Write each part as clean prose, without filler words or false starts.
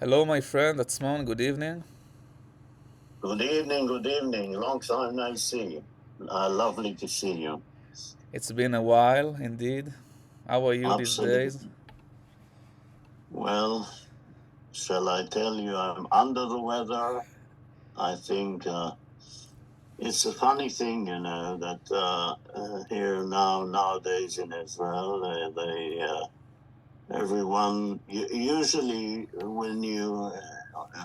Hello, my friend Atzmon. Good evening. Good evening, good evening. Long time no see. Lovely to see you. It's been a while, indeed. How are you these days? Absolutely. Well, shall I tell you I'm under the weather? I think it's a funny thing, that here nowadays in Israel, everyone usually when you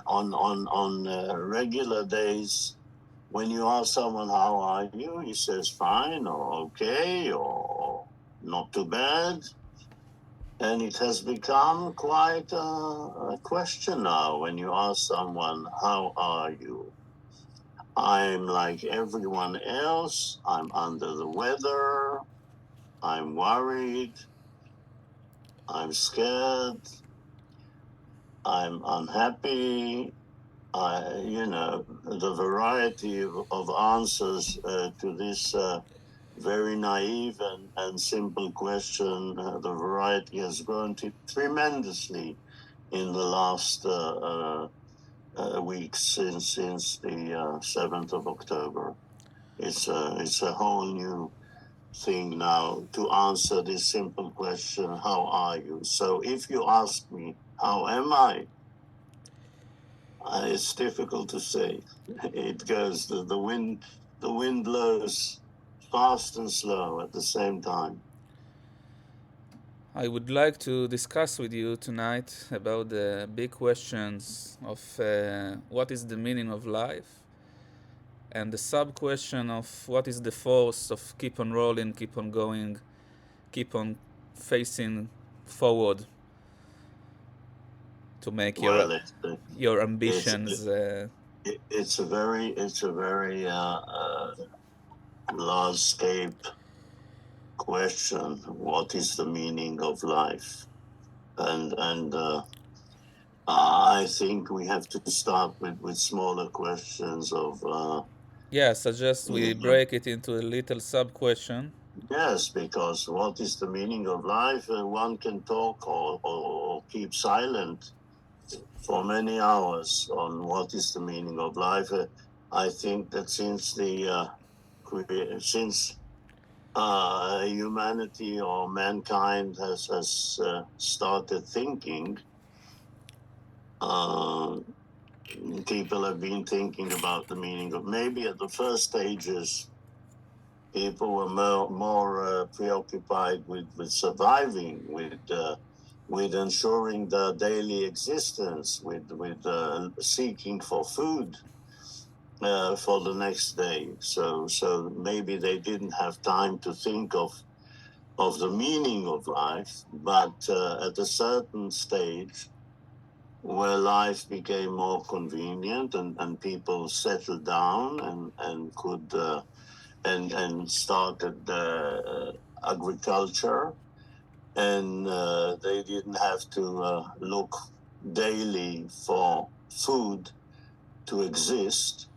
on regular days when you ask someone how are you, he says fine or okay or not too bad, and it has become quite a question now when you ask someone how are you. I'm like everyone else. I'm under the weather. I'm worried. I'm scared. I'm unhappy. The variety of answers to this very naive and simple question, the variety has grown tremendously in the last weeks since the 7th of October. It's a whole new thing now to answer this simple question, how are you? So if you ask me, how am I? It's difficult to say. It goes the wind blows fast and slow at the same time. I would like to discuss with you tonight about the big questions of what is the meaning of life and the sub question of what is the force of keep on rolling, keep on going, keep on facing forward to make Well, your it's ambitions. it's a very large scape question. What is the meaning of life? And I think we have to start with smaller questions of Yeah, suggest we you know, break it into a little sub question. yes, because what is the meaning of life? One can talk or keep silent for many hours on what is the meaning of life. I think that since humanity or mankind has started thinking, uh, people have been thinking about the meaning of. Maybe at the first stages, people were more preoccupied with surviving, with ensuring their daily existence, with seeking for food for the next day. So maybe they didn't have time to think of the meaning of life, but at a certain stage where life became more convenient and people settled down and could and started agriculture, and they didn't have to look daily for food to exist.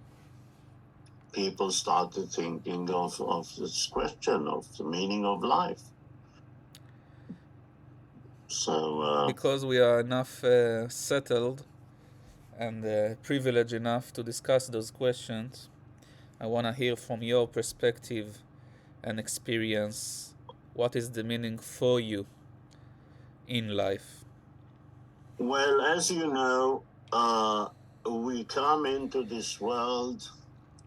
People started thinking of this question of the meaning of life. So, Because we are enough settled and privileged enough to discuss those questions, I want to hear from your perspective and experience what is the meaning for you in life. well, as you know, we come into this world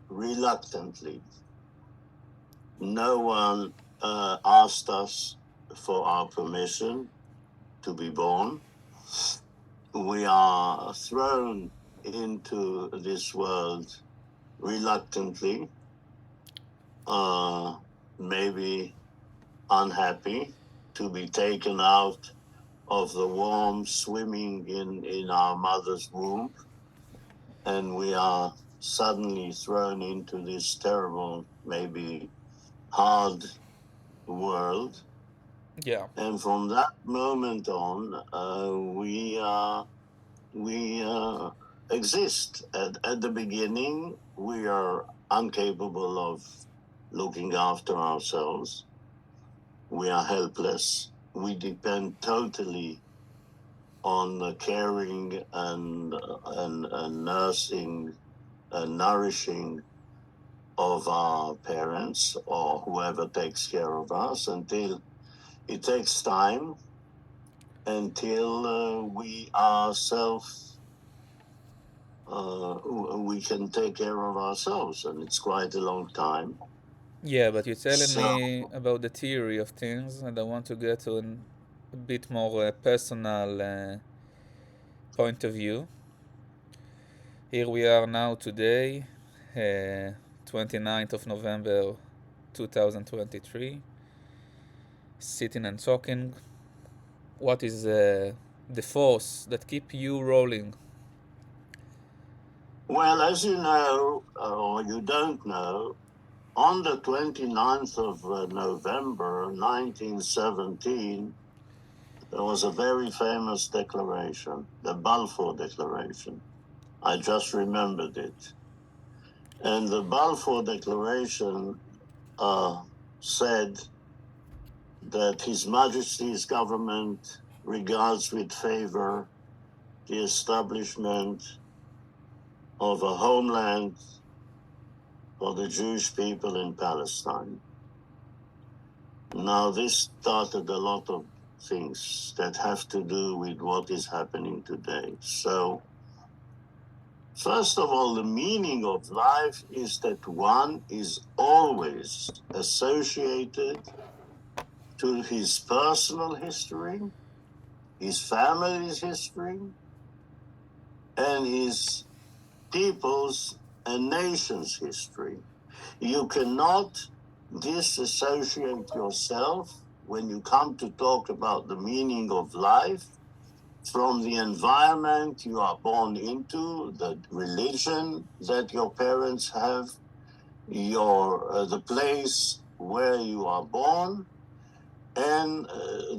reluctantly. No one asked us for our permission to be born. We are thrown into this world reluctantly, uh, maybe unhappy to be taken out of the warm swimming in our mother's womb, and we are suddenly thrown into this terrible, maybe hard world. Yeah, And from that moment on, we exist. At the beginning, we are incapable of looking after ourselves. We are helpless. We depend totally on caring and nursing and nourishing of our parents or whoever takes care of us until it takes time until we ourselves we can take care of ourselves, and it's quite a long time. Yeah, but you're telling So, me about the theory of things, and I want to get to a bit more personal point of view. Here we are now today, 29th of November 2023, sitting and talking. What is the force that keep you rolling? well, as you know, or you don't know, on the 29th of November 1917, there was a very famous declaration, the Balfour Declaration. I just remembered it. And the Balfour Declaration said that His Majesty's government regards with favor the establishment of a homeland for the Jewish people in Palestine. Now, this started a lot of things that have to do with what is happening today. So, first of all, the meaning of life is that one is always associated to his personal history, his family's history, and his people's and nation's history. You cannot disassociate yourself when you come to talk about the meaning of life from the environment you are born into, the religion that your parents have, the place where you are born, and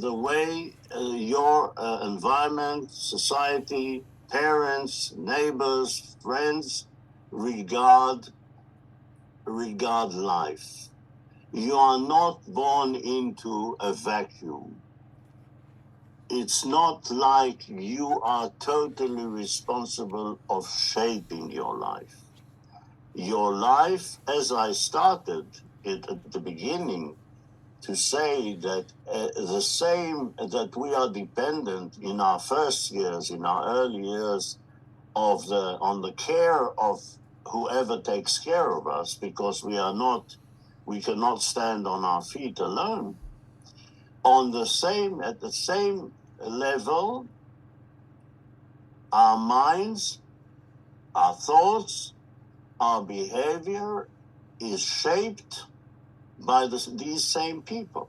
the way your environment, society, parents, neighbors, friends regard life. You are not born into a vacuum. It's not like you are totally responsible of shaping your life. Your life, as I started it at the beginning, to say that the same that we are dependent in our first years, in our early years, on the care of whoever takes care of us, because we cannot stand on our feet alone. At the same level, our minds, our thoughts, our behavior is shaped by these same people.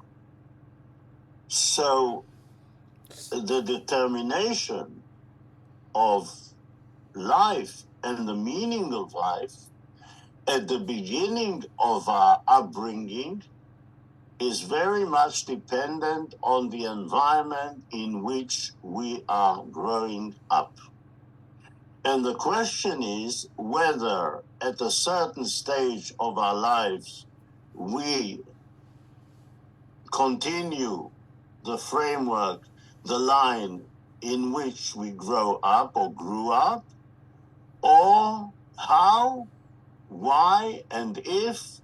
So the determination of life and the meaning of life at the beginning of our upbringing is very much dependent on the environment in which we are growing up. And the question is whether at a certain stage of our lives we continue the framework, the line in which we grow up or grew up, or how, why, and if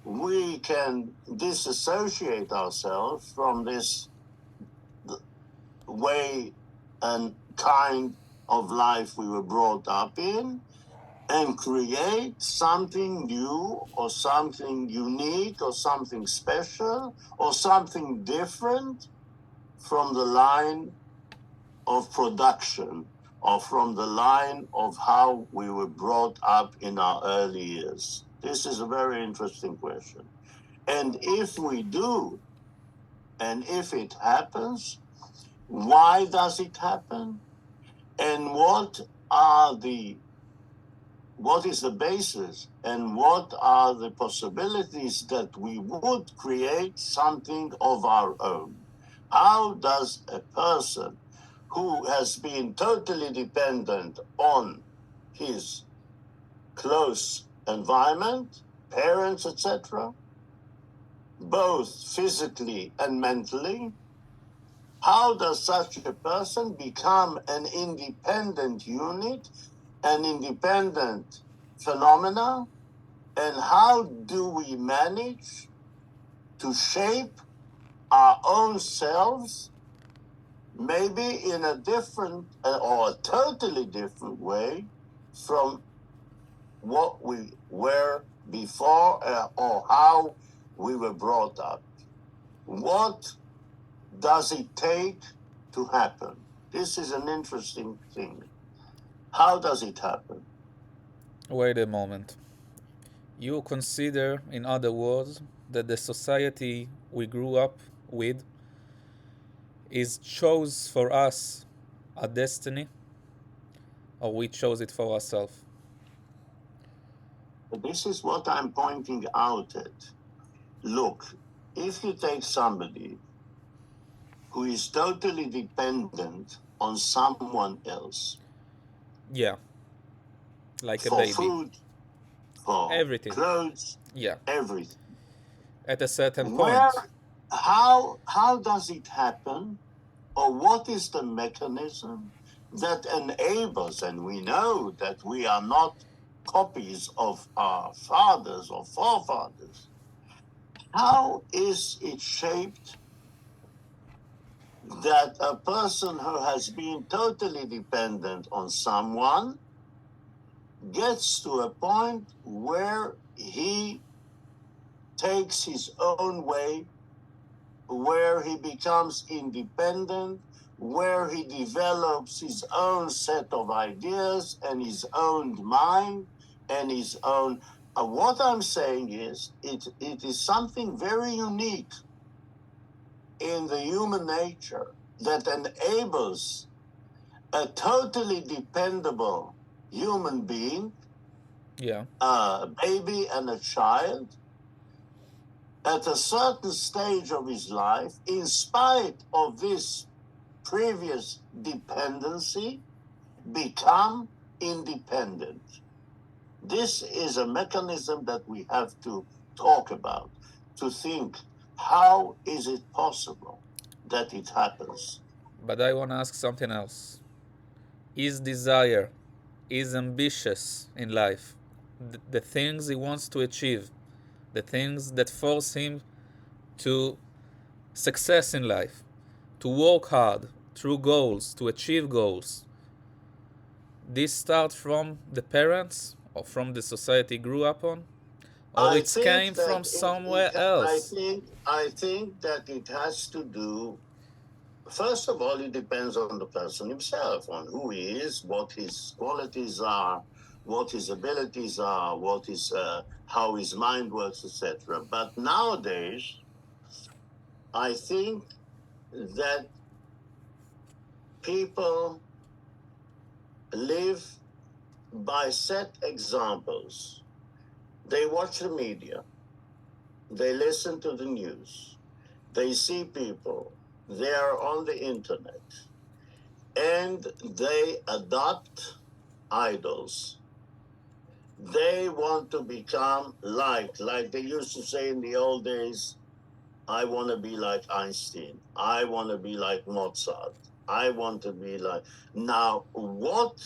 we can disassociate ourselves from this way and kind of life we were brought up in and create something new or something unique or something special or something different from the line of production or from the line of how we were brought up in our early years? This is a very interesting question. And if we do, and if it happens, why does it happen? And what is the basis and what are the possibilities that we would create something of our own? How does a person who has been totally dependent on his close environment, parents, etc., both physically and mentally, How does such a person become an independent unit, an independent phenomena, and how do we manage to shape our own selves, maybe in a different or a totally different way from what we were before or how we were brought up? What does it take to happen? This is an interesting thing. How does it happen? Wait a moment. You consider, in other words, that the society we grew up with is chose for us a destiny, or we chose it for ourselves? This is what I'm pointing out at. Look, if you take somebody who is totally dependent on someone else Yeah, like a for baby. food, for Everything. clothes, Yeah, everything, at a certain where, point. how does it happen, or what is the mechanism that enables, and we know that we are not copies of our fathers or forefathers, how is it shaped that a person who has been totally dependent on someone gets to a point where he takes his own way, where he becomes independent, where he develops his own set of ideas and his own mind and his own. What I'm saying is, it is something very unique in the human nature that enables a totally dependable human being, Yeah, a baby and a child, at a certain stage of his life, in spite of this previous dependency, become independent. This is a mechanism that we have to talk about, to think, how is it possible that it happens? but I want to ask something else. Is desire, is ambitious in life, the things he wants to achieve, the things that force him to success in life, to work hard through goals, to achieve goals, this start from the parents or from the society grew up on, or I it think came that from somewhere else? I think that it has to do. First of all, it depends on the person himself, on who he is, what his qualities are, what his abilities are, what is how his mind works, etc. But nowadays, I think that people live by set examples. They watch the media, they listen to the news, they see people, they are on the internet, and they adopt idols. They want to become like they used to say in the old days, I want to be like Einstein. I want to be like Mozart. I want to be like. Now, what,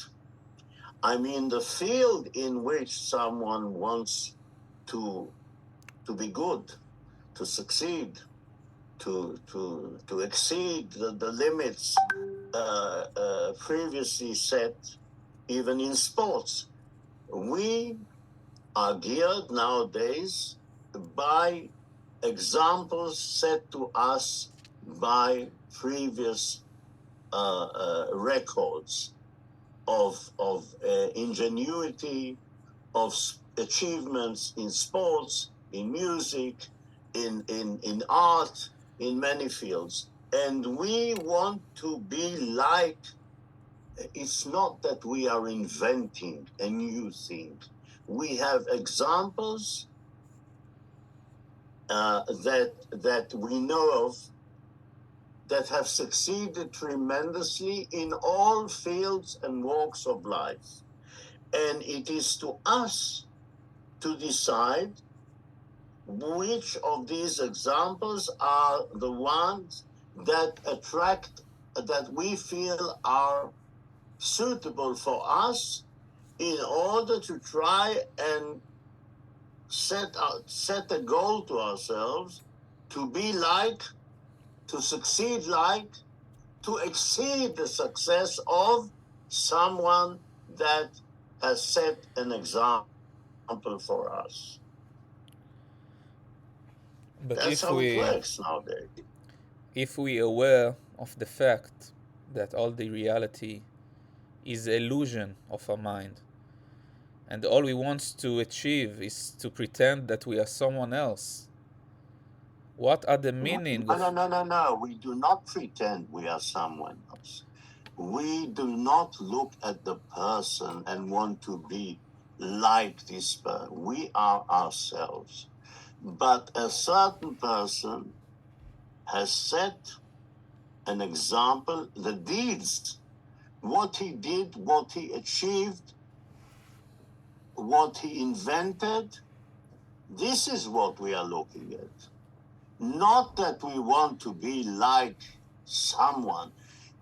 I mean, the field in which someone wants to, to be good, to succeed, to exceed the limits previously set, even in sports. We are geared nowadays by examples set to us by previous records of ingenuity, of achievements in sports, in music, in art, in many fields. And we want to be like, it's not that we are inventing a new thing. We have examples that we know of that have succeeded tremendously in all fields and walks of life. And it is to us to decide which of these examples are the ones that attract, that we feel are suitable for us in order to try and set a goal to ourselves to be like, to succeed like, to exceed the success of someone that has set an example for us. But That's how it works nowadays. if we aware of the fact that all the reality is illusion of our mind, and all we want to achieve is to pretend that we are someone else, what are the meaning No, of... no, no, no, no. We do not pretend we are someone else. We do not look at the person and want to be like this person. We are ourselves. But a certain person has set an example, the deeds, what he did, what he achieved, what he invented. This is what we are looking at. Not that we want to be like someone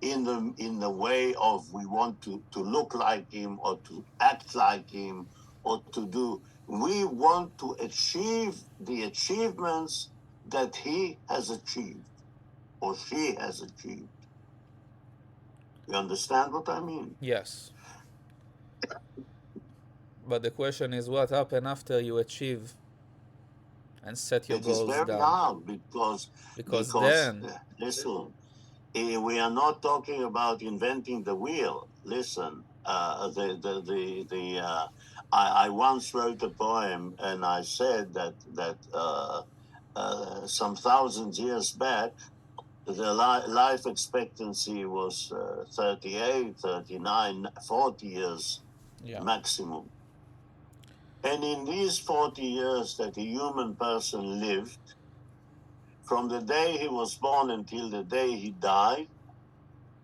in the way of we want to look like him or to act like him or to do. We want to achieve the achievements that he has achieved or she has achieved. You understand what I mean? Yes. But the question is, what happens after you achieve and set your It is goals very down? hard because Because then, listen, we are not talking about inventing the wheel. Listen, I once wrote a poem and I said that some thousands years back, the life expectancy was 38, 39, 40 years yeah, maximum. And in these 40 years that a human person lived, from the day he was born until the day he died,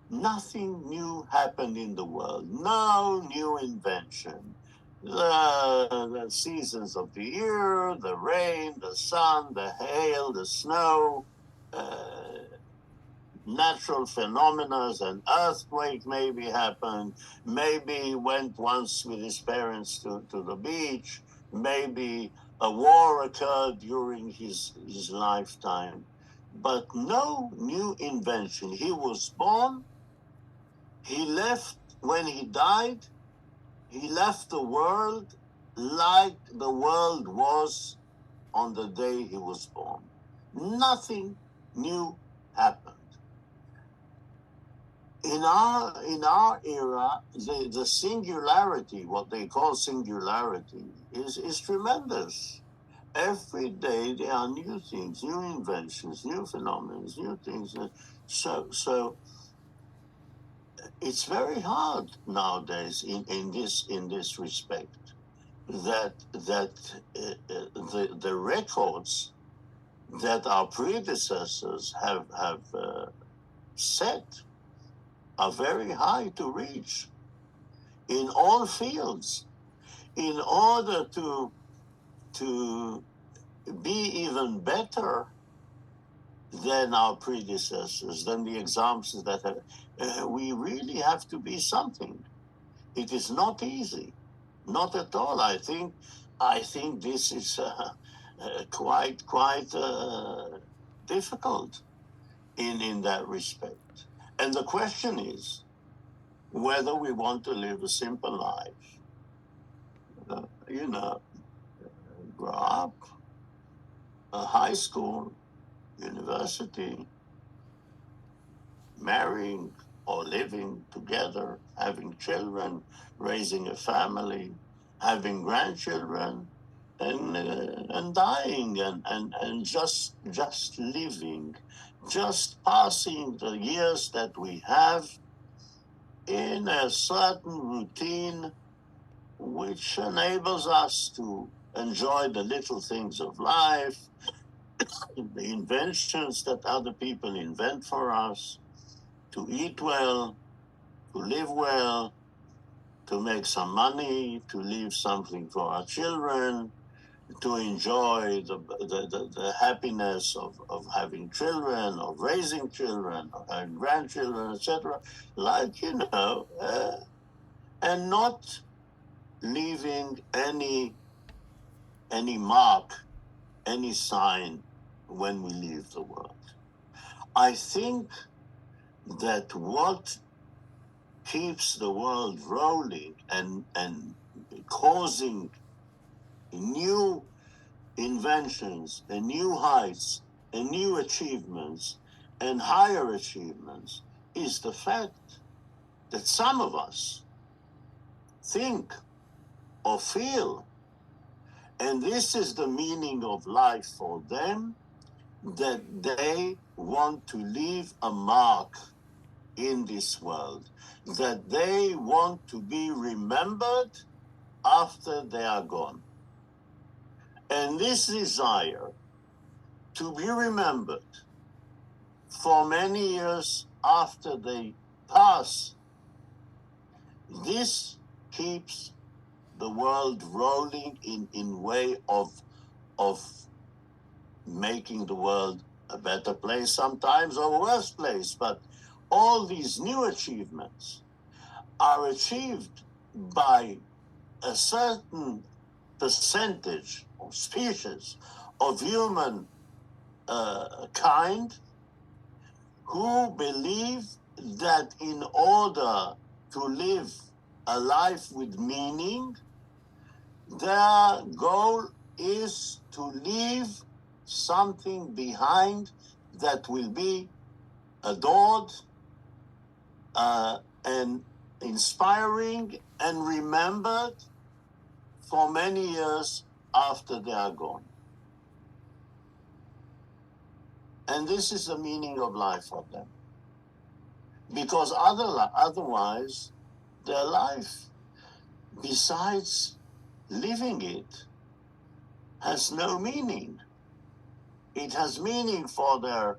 nothing new happened in the world. No new invention. The seasons of the year, the rain, the sun, the hail, the snow, uh, natural phenomena, an earthquake maybe happened. Maybe he went once with his parents to the beach. Maybe a war occurred during his lifetime. But no new invention. He was born, he left when he died, he left the world like the world was on the day he was born. Nothing new happened. In our era, the singularity, what they call singularity, is tremendous. Every day there are new things, new inventions, new phenomena, new things. So it's very hard nowadays in this respect that the records that our predecessors have set are very high to reach in all fields in order to be even better than our predecessors, than the examples that have, we really have to be something. It is not easy, not at all. I think this is quite difficult in that respect. And the question is whether we want to live a simple life, you know, grow up, high school, university, marrying or living together, having children, raising a family, having grandchildren, and dying and just living, just passing the years that we have in a certain routine which enables us to enjoy the little things of life, the inventions that other people invent for us, to eat well, to live well, to make some money, to leave something for our children, to enjoy the happiness of having children, of raising children, of having grandchildren, etc. Like, and not leaving any mark, any sign when we leave the world. I think that what keeps the world rolling and causing new inventions and new heights and new achievements and higher achievements is the fact that some of us think or feel, and this is the meaning of life for them, that they want to leave a mark in this world, that they want to be remembered after they are gone. And this desire to be remembered for many years after they pass, this keeps the world rolling in way of making the world a better place sometimes or a worse place. But all these new achievements are achieved by a certain percentage or species of human kind who believe that in order to live a life with meaning, their goal is to leave something behind that will be adored and inspiring and remembered for many years after they are gone. And this is the meaning of life for them. Because otherwise, their life, besides living it, has no meaning. It has meaning for their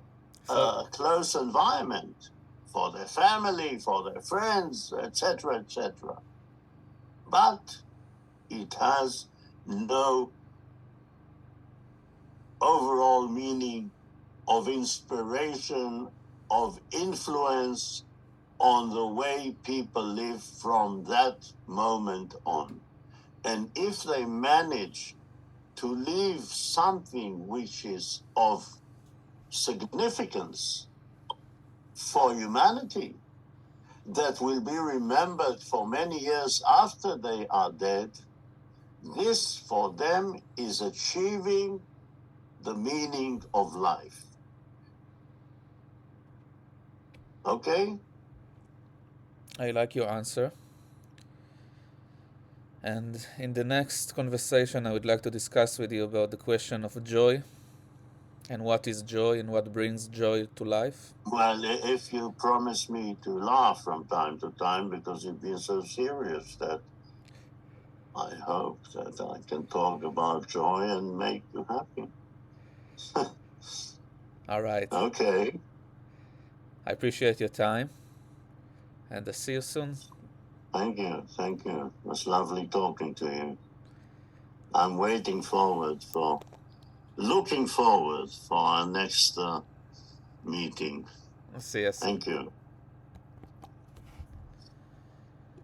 close environment, for their family, for their friends, etc., etc. But it has no overall meaning of inspiration, of influence on the way people live from that moment on. And if they manage to leave something which is of significance for humanity, that will be remembered for many years after they are dead, this for them is achieving the meaning of life. Okay? I like your answer. And in the next conversation, I would like to discuss with you about the question of joy and what is joy and what brings joy to life. Well, if you promise me to laugh from time to time because you've been so serious, that I hope that I can talk about joy and make you happy. All right. Okay. I appreciate your time and see you soon. Thank you. Thank you. It was lovely talking to you. I'm looking forward for our next meeting. See you soon. Thank you.